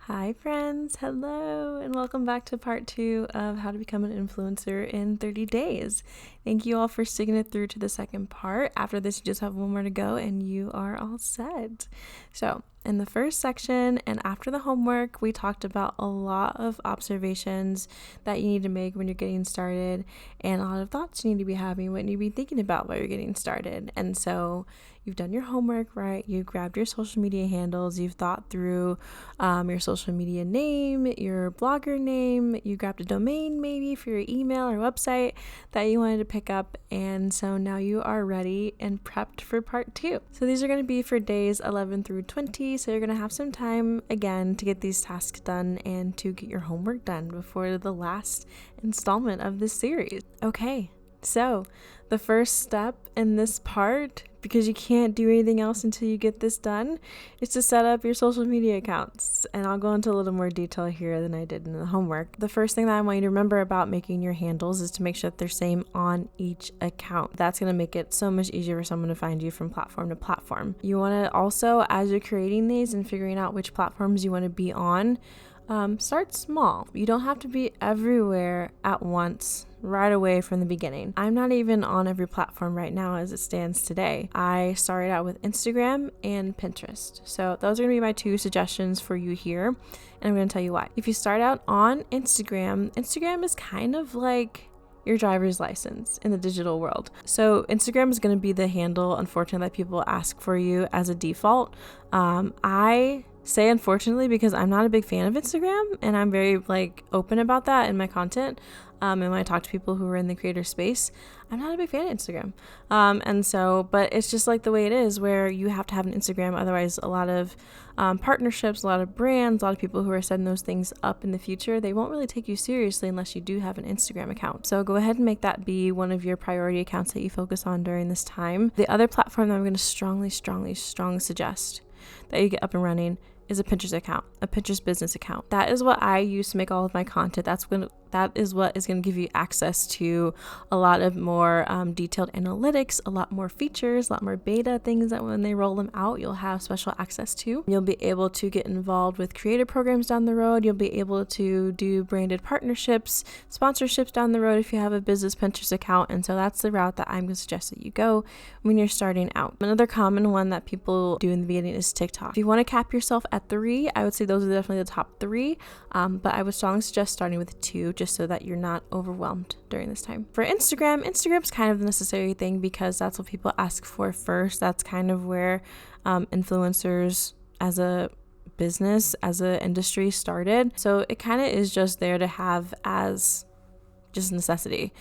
Hi friends, hello, and welcome back to part 2 of how to become an influencer in 30 days. Thank you all for sticking it through to the second part. After this, you just have one more to go and you are all set. So in the first section and after the homework, we talked about a lot of observations that you need to make when you're getting started and a lot of thoughts you need to be having, what you need to be thinking about while you're getting started. And so you've done your homework, right? You grabbed your social media handles, you've thought through your social media name, your blogger name, you grabbed a domain maybe for your email or website that you wanted to pick up, and so now you are ready and prepped for part 2. So these are going to be for days 11 through 20, so you're going to have some time again to get these tasks done and to get your homework done before the last installment of this series. Okay, so the first step in this part, because you can't do anything else until you get this done, is to set up your social media accounts. And I'll go into a little more detail here than I did in the homework. The first thing that I want you to remember about making your handles is to make sure that they're same on each account. That's going to make it so much easier for someone to find you from platform to platform. You want to also, as you're creating these and figuring out which platforms you want to be on, start small. You don't have to be everywhere at once right away from the beginning. I'm not even on every platform right now as it stands today. I started out with Instagram and Pinterest. So those are going to be my 2 suggestions for you here. And I'm going to tell you why. If you start out on Instagram is kind of like your driver's license in the digital world. So Instagram is going to be the handle, unfortunately, that people ask for you as a default. I say unfortunately because I'm not a big fan of Instagram, and I'm very open about that in my content. And when I talk to people who are in the creator space, I'm not a big fan of Instagram. But it's just like the way it is, where you have to have an Instagram. Otherwise, a lot of partnerships, a lot of brands, a lot of people who are setting those things up in the future, they won't really take you seriously unless you do have an Instagram account. So go ahead and make that be one of your priority accounts that you focus on during this time. The other platform that I'm going to strongly suggest that you get up and running is a Pinterest account, a Pinterest business account. That is what I use to make all of my content. That is what is going to give you access to a lot of more detailed analytics, a lot more features, a lot more beta things that when they roll them out, you'll have special access to. You'll be able to get involved with creator programs down the road. You'll be able to do branded partnerships, sponsorships down the road if you have a business Pinterest account. And so that's the route that I'm going to suggest that you go when you're starting out. Another common one that people do in the beginning is TikTok. If you want to cap yourself at 3, I would say those are definitely the top 3. But I would strongly suggest starting with 2, just so that you're not overwhelmed during this time. For Instagram's kind of the necessary thing because that's what people ask for first. That's kind of where influencers as a business, as an industry started. So it kind of is just there to have as just necessity.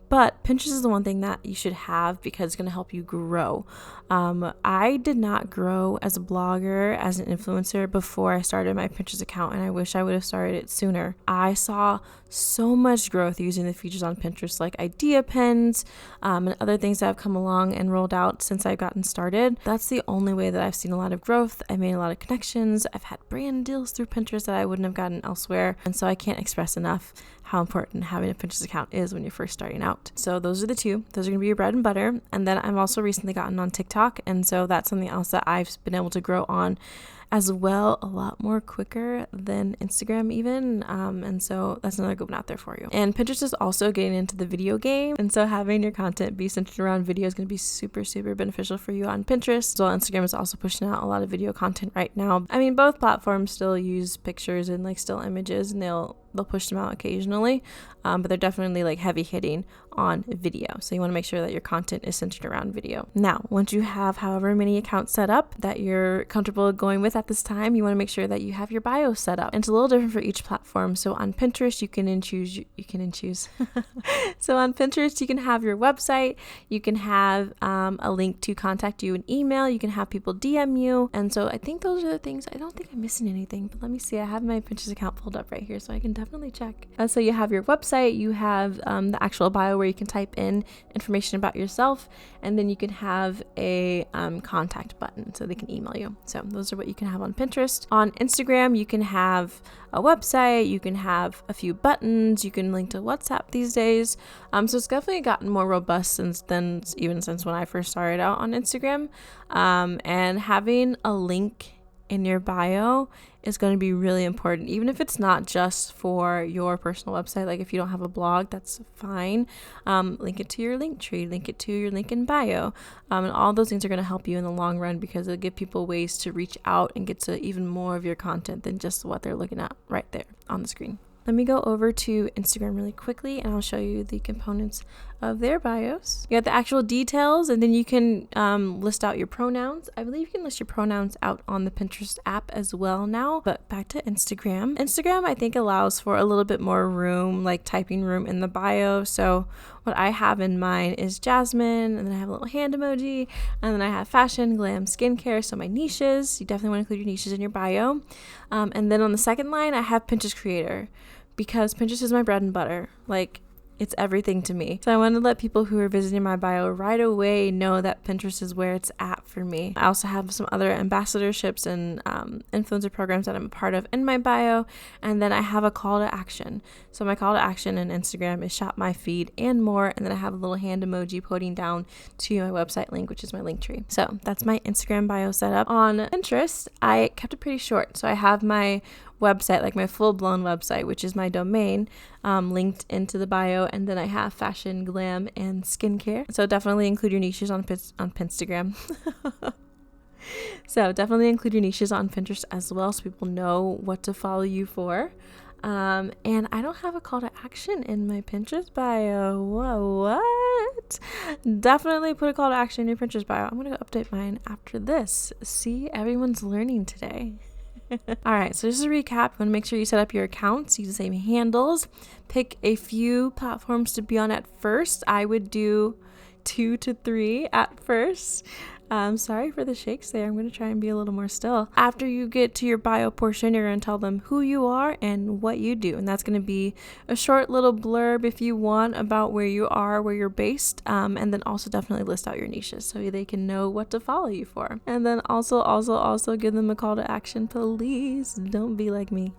But Pinterest is the one thing that you should have because it's going to help you grow. I did not grow as a blogger, as an influencer before I started my Pinterest account, and I wish I would have started it sooner. I saw so much growth using the features on Pinterest like idea pins and other things that have come along and rolled out since I've gotten started. That's the only way that I've seen a lot of growth. I made a lot of connections. I've had brand deals through Pinterest that I wouldn't have gotten elsewhere. And so I can't express enough how important having a Pinterest account is when you're first starting out. So those are the 2. Those are going to be your bread and butter. And then I've also recently gotten on TikTok. And so that's something else that I've been able to grow on as well, a lot more quicker than Instagram even. And so that's another good one out there for you. And Pinterest is also getting into the video game. And so having your content be centered around video is going to be super, super beneficial for you on Pinterest. So Instagram is also pushing out a lot of video content right now. I mean, both platforms still use pictures and still images, and they'll push them out occasionally, but they're definitely heavy hitting on video. So you want to make sure that your content is centered around video. Now, once you have however many accounts set up that you're comfortable going with at this time, you want to make sure that you have your bio set up. And it's a little different for each platform. So on Pinterest, you can choose. So on Pinterest, you can have your website. You can have a link to contact you, an email. You can have people DM you. And so I think those are the things. I don't think I'm missing anything, but let me see. I have my Pinterest account pulled up right here, so I can definitely check. So you have your website, you have the actual bio where you can type in information about yourself, and then you can have a contact button so they can email you. So those are what you can have on Pinterest. On Instagram, you can have a website, you can have a few buttons, you can link to WhatsApp these days. So it's definitely gotten more robust since when I first started out on Instagram. And having a link in your bio is going to be really important, even if it's not just for your personal website. Like if you don't have a blog, that's fine. Link it to your link tree, link it to your link in bio. And all those things are going to help you in the long run, because it'll give people ways to reach out and get to even more of your content than just what they're looking at right there on the screen. Let me go over to Instagram really quickly and I'll show you the components of their bios. You got the actual details, and then you can list out your pronouns. I believe you can list your pronouns out on the Pinterest app as well now. But back to Instagram. Instagram, I think, allows for a little bit more room, like typing room in the bio. So what I have in mine is Jasmine, and then I have a little hand emoji, and then I have fashion, glam, skincare. So my niches, you definitely want to include your niches in your bio. And then on the second line, I have Pinterest creator, because Pinterest is my bread and butter. Like, it's everything to me. So I want to let people who are visiting my bio right away know that Pinterest is where it's at for me. I also have some other ambassadorships and influencer programs that I'm a part of in my bio. And then I have a call to action. So my call to action in Instagram is shop my feed and more. And then I have a little hand emoji pointing down to my website link, which is my link tree. So that's my Instagram bio setup. On Pinterest, I kept it pretty short. So I have my website, like my full-blown website, which is my domain, linked into the bio, and then I have fashion, glam, and skincare. So definitely include your niches on Pinstagram. So definitely include your niches on Pinterest as well, so people know what to follow you for. And I don't have a call to action in my Pinterest bio. Whoa, what? Definitely put a call to action in your Pinterest bio. I'm gonna go update mine after this. See, everyone's learning today. All right, so just to recap, you want to make sure you set up your accounts, use the same handles, pick a few platforms to be on at first. I would do 2 to 3 at first. Sorry for the shakes there. I'm going to try and be a little more still. After you get to your bio portion, you're going to tell them who you are and what you do. And that's going to be a short little blurb if you want about where you are, where you're based. And then also definitely list out your niches so they can know what to follow you for. And then also give them a call to action. Please don't be like me.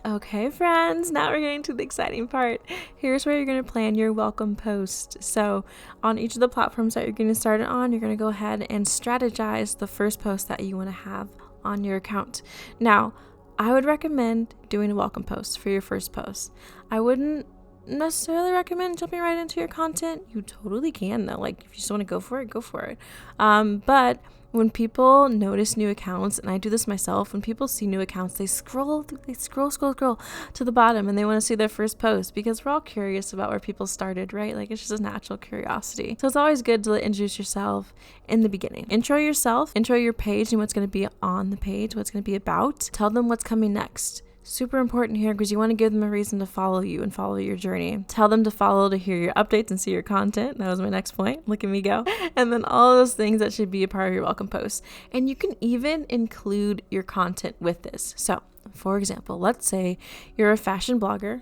Okay, friends, now we're getting to the exciting part. Here's where you're going to plan your welcome post. So on each of the platforms that you're going to start it on, you're going to go ahead and strategize the first post that you want to have on your account. Now, I would recommend doing a welcome post for your first post. I wouldn't necessarily recommend jumping right into your content. You totally can though. Like if you just want to go for it, go for it. But when people notice new accounts, and I do this myself, when people see new accounts, they scroll to the bottom and they want to see their first post, because we're all curious about where people started, right? Like it's just a natural curiosity. So it's always good to introduce yourself in the beginning. Intro yourself, intro your page and what's going to be on the page, what's going to be about. Tell them what's coming next. Super important here, because you want to give them a reason to follow you and follow your journey. Tell them to follow to hear your updates and see your content. That was my next point. Look at me go. And then all those things that should be a part of your welcome post. And you can even include your content with this. So, for example, let's say you're a fashion blogger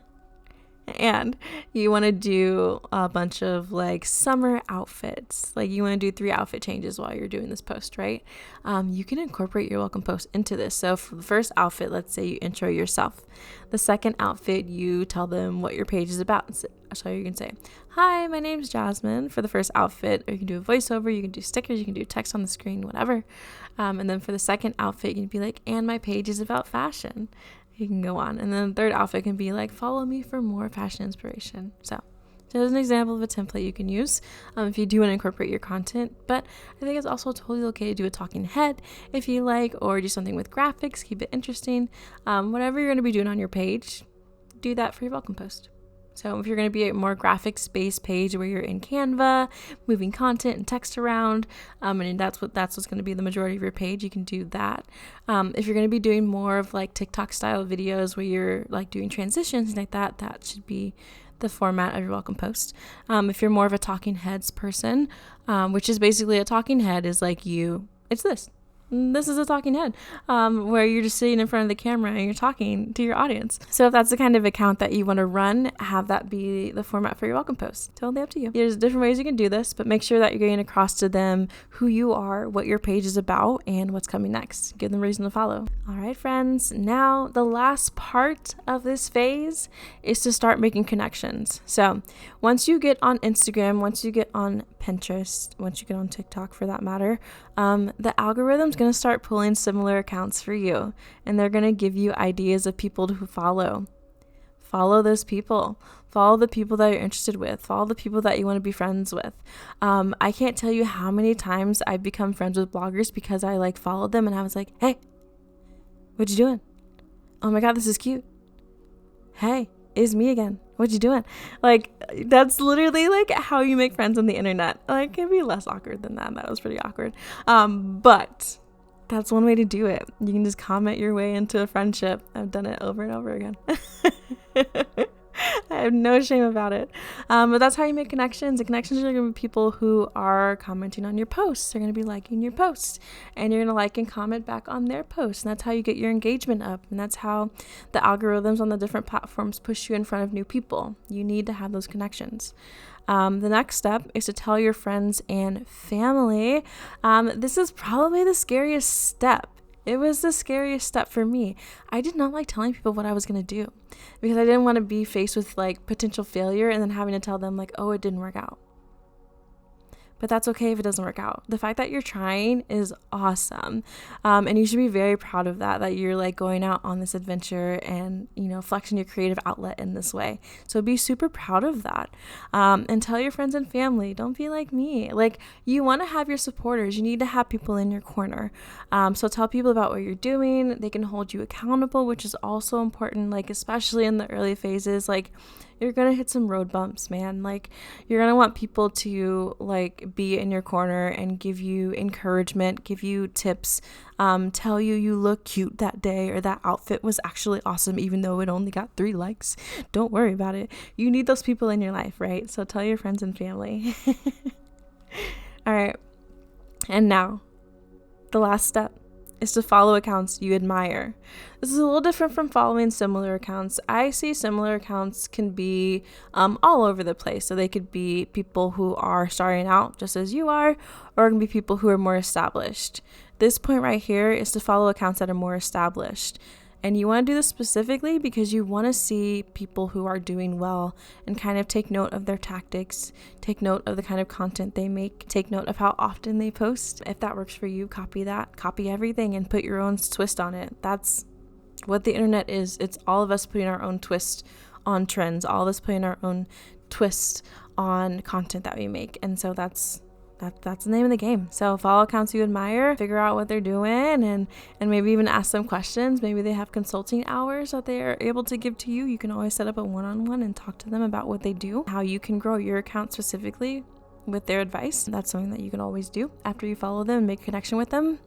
and you want to do a bunch of like summer outfits. Like you want to do 3 outfit changes while you're doing this post, right? You can incorporate your welcome post into this. So for the first outfit, let's say you intro yourself. The second outfit, you tell them what your page is about. So you can say, hi, my name's Jasmine for the first outfit. Or you can do a voiceover, you can do stickers, you can do text on the screen, whatever. And then for the second outfit, you can be like, and my page is about fashion. You can go on. And then the third outfit can be like, follow me for more fashion inspiration. So there's an example of a template you can use if you do want to incorporate your content. But I think it's also totally okay to do a talking head if you like, or do something with graphics, keep it interesting. Whatever you're going to be doing on your page, do that for your welcome post. So if you're going to be a more graphics-based page where you're in Canva, moving content and text around, and that's what's going to be the majority of your page, you can do that. If you're going to be doing more of like TikTok-style videos where you're like doing transitions like that, that should be the format of your welcome post. If you're more of a talking heads person, which is basically a talking head is like it's this. This is a talking head where you're just sitting in front of the camera and you're talking to your audience. So if that's the kind of account that you want to run, have that be the format for your welcome post. Totally up to you. There's different ways you can do this, but make sure that you're getting across to them who you are, what your page is about, and what's coming next. Give them a reason to follow. All right, friends. Now, the last part of this phase is to start making connections. So once you get on Instagram, once you get on Pinterest, once you get on TikTok for that matter, the algorithm's going to start pulling similar accounts for you, and they're going to give you ideas of people to follow. Follow those people. Follow the people that you're interested with. Follow the people that you want to be friends with. I can't tell you how many times I've become friends with bloggers because I followed them and I was like, hey, what you doing? Oh my God, this is cute. Hey, it's me again. What you doing? That's literally how you make friends on the internet. It can be less awkward than that. That was pretty awkward. But that's one way to do it. You can just comment your way into a friendship. I've done it over and over again. I have no shame about it. But that's how you make connections. And connections are going to be people who are commenting on your posts. They're going to be liking your posts. And you're going to like and comment back on their posts. And that's how you get your engagement up. And that's how the algorithms on the different platforms push you in front of new people. You need to have those connections. The next step is to tell your friends and family. This is probably the scariest step. It was the scariest step for me. I did not like telling people what I was going to do because I didn't want to be faced with potential failure and then having to tell them oh, it didn't work out. But that's okay if it doesn't work out. The fact that you're trying is awesome. And you should be very proud of that you're going out on this adventure and, flexing your creative outlet in this way. So be super proud of that. And tell your friends and family, don't be like me. You want to have your supporters. You need to have people in your corner. So tell people about what you're doing. They can hold you accountable, which is also important, especially in the early phases. You're going to hit some road bumps, man. You're going to want people to be in your corner and give you encouragement, give you tips, tell you look cute that day or that outfit was actually awesome even though it only got 3 likes. Don't worry about it. You need those people in your life, right? So tell your friends and family. All right. And now, the last step is to follow accounts you admire. This is a little different from following similar accounts. I see similar accounts can be all over the place. So they could be people who are starting out just as you are, or it can be people who are more established. This point right here is to follow accounts that are more established. And you want to do this specifically because you want to see people who are doing well and kind of take note of their tactics, take note of the kind of content they make, take note of how often they post. If that works for you, copy that, copy everything and put your own twist on it. That's what the internet is. It's all of us putting our own twist on trends, all of us putting our own twist on content that we make. And so that's the name of the game. So follow accounts you admire, figure out what they're doing, and maybe even ask them questions. Maybe they have consulting hours that they are able to give to you. You can always set up a one-on-one and talk to them about what they do, how you can grow your account specifically with their advice. That's something that you can always do after you follow them and make a connection with them.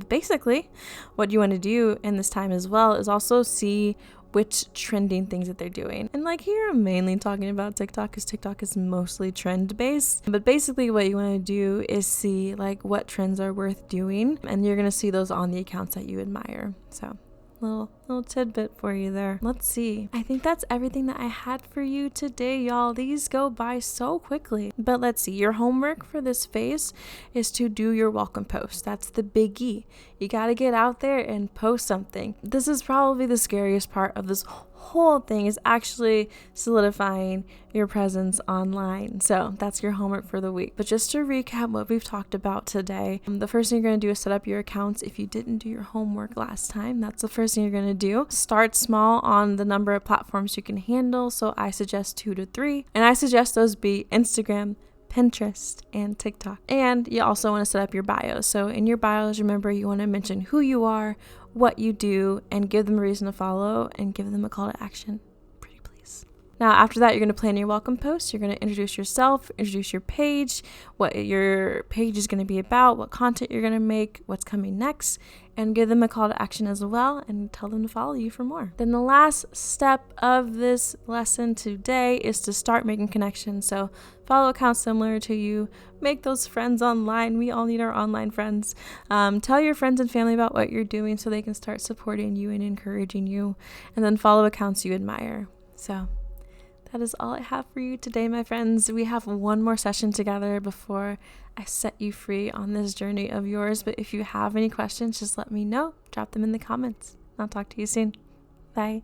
Basically, what you want to do in this time as well is also see which trending things that they're doing. And here I'm mainly talking about TikTok because TikTok is mostly trend based. But basically what you want to do is see what trends are worth doing, and you're going to see those on the accounts that you admire. So little tidbit for you there. Let's see. I think that's everything that I had for you today, y'all. These go by so quickly. But let's see. Your homework for this phase is to do your welcome post. That's the biggie. You got to get out there and post something. This is probably the scariest part of this whole thing, is actually solidifying your presence online. So that's your homework for the week. But just to recap what we've talked about today, the first thing you're going to do is set up your accounts. If you didn't do your homework last time, that's the first thing you're going to do. Start small on the number of platforms you can handle. So I suggest 2 to 3, and I suggest those be Instagram, Pinterest, and TikTok. And you also want to set up your bios. So in your bios, remember, you want to mention who you are, what you do, and give them a reason to follow and give them a call to action. Pretty please. Now, after that, you're going to plan your welcome post. You're going to introduce yourself, introduce your page, what your page is going to be about, what content you're going to make, what's coming next, and give them a call to action as well and tell them to follow you for more. Then the last step of this lesson today is to start making connections. So follow accounts similar to you, make those friends online. We all need our online friends. Tell your friends and family about what you're doing so they can start supporting you and encouraging you, and then follow accounts you admire. So that is all I have for you today, my friends. We have one more session together before I set you free on this journey of yours. But if you have any questions, just let me know. Drop them in the comments. I'll talk to you soon. Bye.